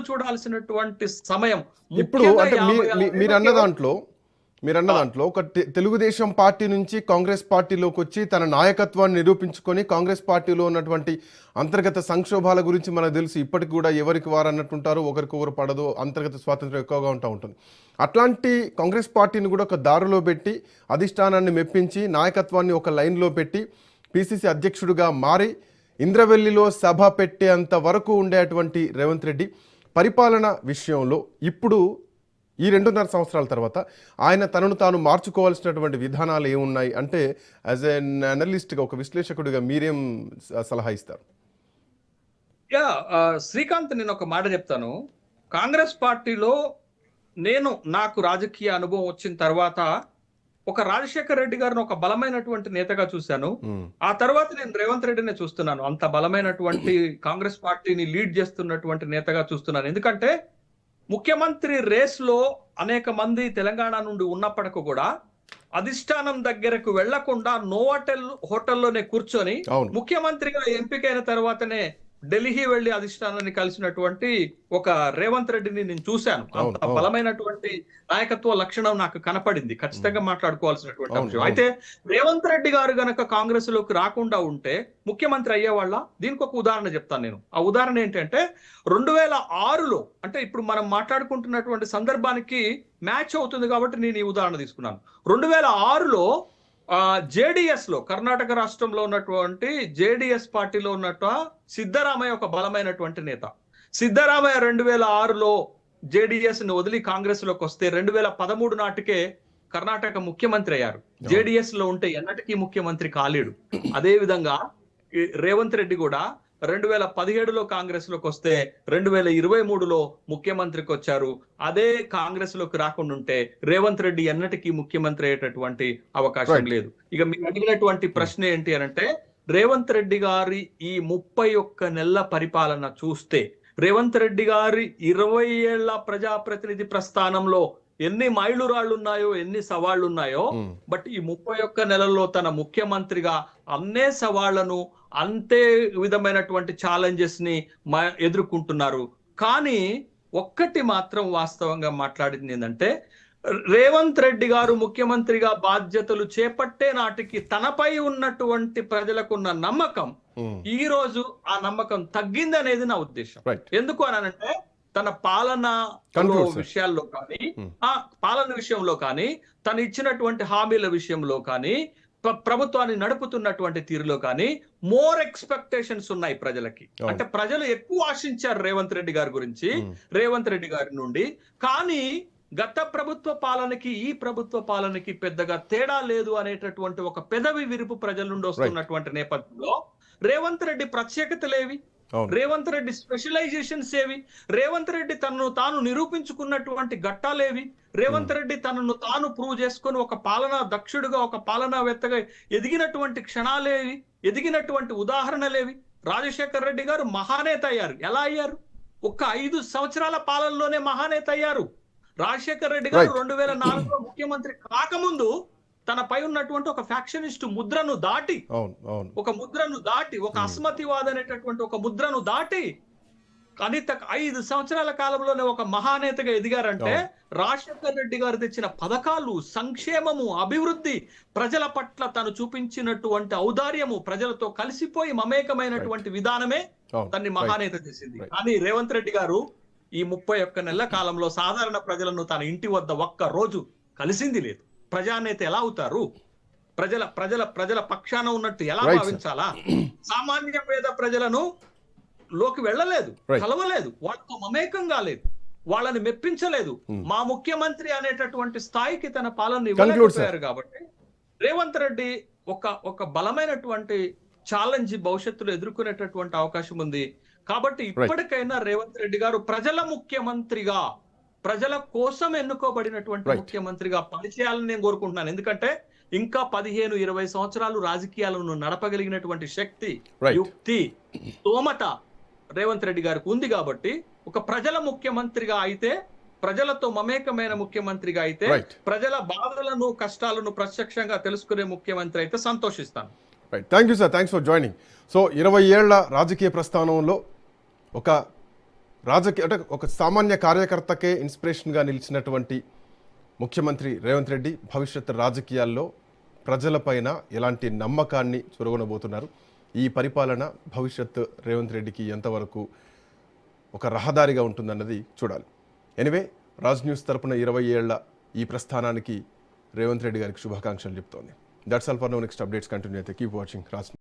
చూడాల్సినటువంటి సమయం. ఇప్పుడు అంటే మీరన్న దాంట్లో ఒక తెలుగుదేశం పార్టీ నుంచి కాంగ్రెస్ పార్టీలోకి వచ్చి తన నాయకత్వాన్ని నిరూపించుకొని కాంగ్రెస్ పార్టీలో ఉన్నటువంటి అంతర్గత సంక్షోభాల గురించి మనకు తెలుసు. ఇప్పటికి కూడా ఎవరికి వారు అన్నట్టుంటారు, ఒకరికొకరు పడదు, అంతర్గత స్వాతంత్రం ఎక్కువగా ఉంటుంది. అట్లాంటి కాంగ్రెస్ పార్టీని కూడా ఒక దారిలో పెట్టి అధిష్టానాన్ని మెప్పించి నాయకత్వాన్ని ఒక లైన్లో పెట్టి పిసిసి అధ్యక్షుడిగా మారి ఇంద్రవెల్లిలో సభ పెట్టేంత వరకు ఉండేటువంటి రేవంత్ రెడ్డి పరిపాలన విషయంలో ఇప్పుడు ఈ 2.5 సంవత్సరాల తర్వాత ఆయన తనను తాను మార్చుకోవాల్సినటువంటి విధానాలు ఏమున్నాయి అంటే యాజ్ ఎన్ అనలిస్ట్గా, ఒక విశ్లేషకుడిగా మీరేం సలహా ఇస్తారు? శ్రీకాంత్, నేను ఒక మాట చెప్తాను. కాంగ్రెస్ పార్టీలో నాకు రాజకీయ అనుభవం వచ్చిన తర్వాత ఒక రాజశేఖర్ రెడ్డి గారిని ఒక బలమైనటువంటి నేతగా చూశాను. ఆ తర్వాత నేను రేవంత్ రెడ్డిని చూస్తున్నాను అంత బలమైనటువంటి కాంగ్రెస్ పార్టీని లీడ్ చేస్తున్నటువంటి నేతగా చూస్తున్నాను. ఎందుకంటే ముఖ్యమంత్రి రేస్ లో అనేక మంది తెలంగాణ నుండి ఉన్నప్పటికీ కూడా అధిష్టానం దగ్గరకు వెళ్లకుండా హోటల్లోనే కూర్చొని ముఖ్యమంత్రిగా ఎంపికైన తర్వాతనే ఢిల్లీ వెళ్లి అధిష్టానాన్ని కలిసినటువంటి ఒక రేవంత్ రెడ్డిని నేను చూశాను. అంత బలమైనటువంటి నాయకత్వ లక్షణం నాకు కనపడింది. ఖచ్చితంగా మాట్లాడుకోవాల్సినటువంటి అంశం. అయితే రేవంత్ రెడ్డి గారు గనక కాంగ్రెస్ లోకి రాకుండా ఉంటే ముఖ్యమంత్రి అయ్యేవాళ్ళ? దీనికి ఒక ఉదాహరణ చెప్తాను నేను. ఆ ఉదాహరణ ఏంటంటే 2006లో, అంటే ఇప్పుడు మనం మాట్లాడుకుంటున్నటువంటి సందర్భానికి మ్యాచ్ అవుతుంది కాబట్టి నేను ఈ ఉదాహరణ తీసుకున్నాను. 2006లో జేడిఎస్ లో, కర్ణాటక రాష్ట్రంలో ఉన్నటువంటి జేడిఎస్ పార్టీలో ఉన్నట్టు సిద్ధరామయ్య ఒక బలమైనటువంటి నేత. సిద్ధరామయ్య 2006లో జేడిఎస్ ని వదిలి కాంగ్రెస్ లోకి వస్తే 2013 నాటికే కర్ణాటక ముఖ్యమంత్రి అయ్యారు. జేడిఎస్ లో ఉంటే ఎన్నటికీ ముఖ్యమంత్రి కాలేడు. అదే విధంగా రేవంత్ రెడ్డి కూడా 2017లో కాంగ్రెస్ లోకి వస్తే 2023లో ముఖ్యమంత్రికి వచ్చారు. అదే కాంగ్రెస్ లోకి రాకుండా ఉంటే రేవంత్ రెడ్డి ఎన్నటికీ ముఖ్యమంత్రి అయ్యేటటువంటి అవకాశం లేదు. ఇక మీరు అడిగినటువంటి ప్రశ్న ఏంటి అనంటే, రేవంత్ రెడ్డి గారి ఈ 31 నెలల పరిపాలన చూస్తే, రేవంత్ రెడ్డి గారి 20 ఏళ్ల ప్రజాప్రతినిధి ప్రస్థానంలో ఎన్ని మైలురాళ్లు ఉన్నాయో, ఎన్ని సవాళ్లు ఉన్నాయో, బట్ ఈ 31 నెలల్లో తన ముఖ్యమంత్రిగా అన్నే సవాళ్లను, అంతే విధమైనటువంటి ఛాలెంజెస్ ని ఎదుర్కొంటున్నారు. కానీ ఒక్కటి మాత్రం వాస్తవంగా మాట్లాడింది ఏంటంటే, రేవంత్ రెడ్డి గారు ముఖ్యమంత్రిగా బాధ్యతలు చేపట్టే నాటికి తనపై ఉన్నటువంటి ప్రజలకున్న నమ్మకం ఈ రోజు ఆ నమ్మకం తగ్గింది అనేది నా ఉద్దేశం. ఎందుకు అనంటే, తన పాలన విషయాల్లో కానీ, పాలన విషయంలో కానీ, తను ఇచ్చినటువంటి హామీల విషయంలో కానీ, ప్రభుత్వాన్ని నడుపుతున్నటువంటి తీరులో కానీ మోర్ ఎక్స్పెక్టేషన్స్ ఉన్నాయి ప్రజలకి. అంటే ప్రజలు ఎక్కువ ఆశించారు రేవంత్ రెడ్డి గారి గురించి, రేవంత్ రెడ్డి గారి నుండి. కానీ గత ప్రభుత్వ పాలనకి ఈ ప్రభుత్వ పాలనకి పెద్దగా తేడా లేదు అనేటటువంటి ఒక పెదవి విరుపు ప్రజల నుండి వస్తున్నటువంటి నేపథ్యంలో రేవంత్ రెడ్డి ప్రత్యేకతలేవి, రేవంత్ రెడ్డి స్పెషలైజేషన్స్ ఏవి, రేవంత్ రెడ్డి తనను తాను నిరూపించుకున్నటువంటి ఘట్టాలేవి, రేవంత్ రెడ్డి తనను తాను ప్రూవ్ చేసుకుని ఒక పాలనా దక్షుడుగా, ఒక పాలనావేత్తగా ఎదిగినటువంటి క్షణాలేవి, ఎదిగినటువంటి ఉదాహరణలేవి? రాజశేఖర్ రెడ్డి గారు మహానేత అయ్యారు. ఎలా అయ్యారు? ఒక్క 5 సంవత్సరాల పాలనలోనే మహానేత అయ్యారు. రాజశేఖర్ రెడ్డి గారు 2004లో ముఖ్యమంత్రి కాకముందు తనపై ఉన్నటువంటి ఒక ఫ్యాక్షనిస్ట్ ముద్రను దాటి, ఒక అస్మతివాద అనేటటువంటి ఒక ముద్రను దాటి కనీత 5 సంవత్సరాల కాలంలోనే ఒక మహానేతగా ఎదిగారంటే రాజశేఖర్ రెడ్డి గారు తెచ్చిన పథకాలు, సంక్షేమము, అభివృద్ధి, ప్రజల పట్ల తను చూపించినటువంటి ఔదార్యము, ప్రజలతో కలిసిపోయి మమేకమైనటువంటి విధానమే తన్ని మహానేత చేసింది. కానీ రేవంత్ రెడ్డి గారు ఈ 31 నెలల కాలంలో సాధారణ ప్రజలను తన ఇంటి వద్ద ఒక్క రోజు కలిసింది లేదు. ప్రజానేత ఎలా అవుతారు? ప్రజల పక్షాన ఉన్నట్టు ఎలా భావించాలా? సామాన్య పేద ప్రజలను లోకి వెళ్ళలేదు, కలవలేదు, వాళ్ళతో మమేకం కాలేదు, వాళ్ళని మెప్పించలేదు. మా ముఖ్యమంత్రి అనేటటువంటి స్థాయికి తన పాలన ఇవ్వలేకపోయారు. కాబట్టి రేవంత్ రెడ్డి ఒక బలమైనటువంటి ఛాలెంజ్ భవిష్యత్తులో ఎదుర్కొనేటటువంటి అవకాశం ఉంది. కాబట్టి ఇప్పటికైనా రేవంత్ రెడ్డి గారు ప్రజల ముఖ్యమంత్రిగా, ప్రజల కోసం ఎన్నుకోబడినటువంటి ముఖ్యమంత్రిగా పనిచేయాలని నేను కోరుకుంటున్నాను. ఎందుకంటే ఇంకా 15-20 సంవత్సరాలు రాజకీయాలను నడపగలిగినటువంటి శక్తి, యుక్తి, స్తోమత రేవంత్ రెడ్డి గారికి ఉంది. కాబట్టి ఒక ప్రజల ముఖ్యమంత్రిగా అయితే, ప్రజలతో మమేకమైన ముఖ్యమంత్రిగా అయితే, ప్రజల బాధలను, కష్టాలను ప్రత్యక్షంగా తెలుసుకునే ముఖ్యమంత్రి అయితే సంతోషిస్తాను. Thank you sir, thanks for joining. So 20 ఏళ్ల రాజకీయ ప్రస్థానంలో ఒక రాజకీయ అంటే ఒక సామాన్య కార్యకర్తకే ఇన్స్పిరేషన్గా నిలిచినటువంటి ముఖ్యమంత్రి రేవంత్ రెడ్డి భవిష్యత్ రాజకీయాల్లో ప్రజలపైన ఎలాంటి నమ్మకాన్ని చొరగొనబోతున్నారు, ఈ పరిపాలన భవిష్యత్ రేవంత్ రెడ్డికి ఎంతవరకు ఒక రహదారిగా ఉంటుందన్నది చూడాలి. ఎనివే, రాజ్ న్యూస్ తరపున 20 ఏళ్ల ఈ ప్రస్థానానికి రేవంత్ రెడ్డి గారికి శుభాకాంక్షలు చెప్తోంది. That's all for now. Next updates continue అయితే కీప్ వాచింగ్ రాజ్.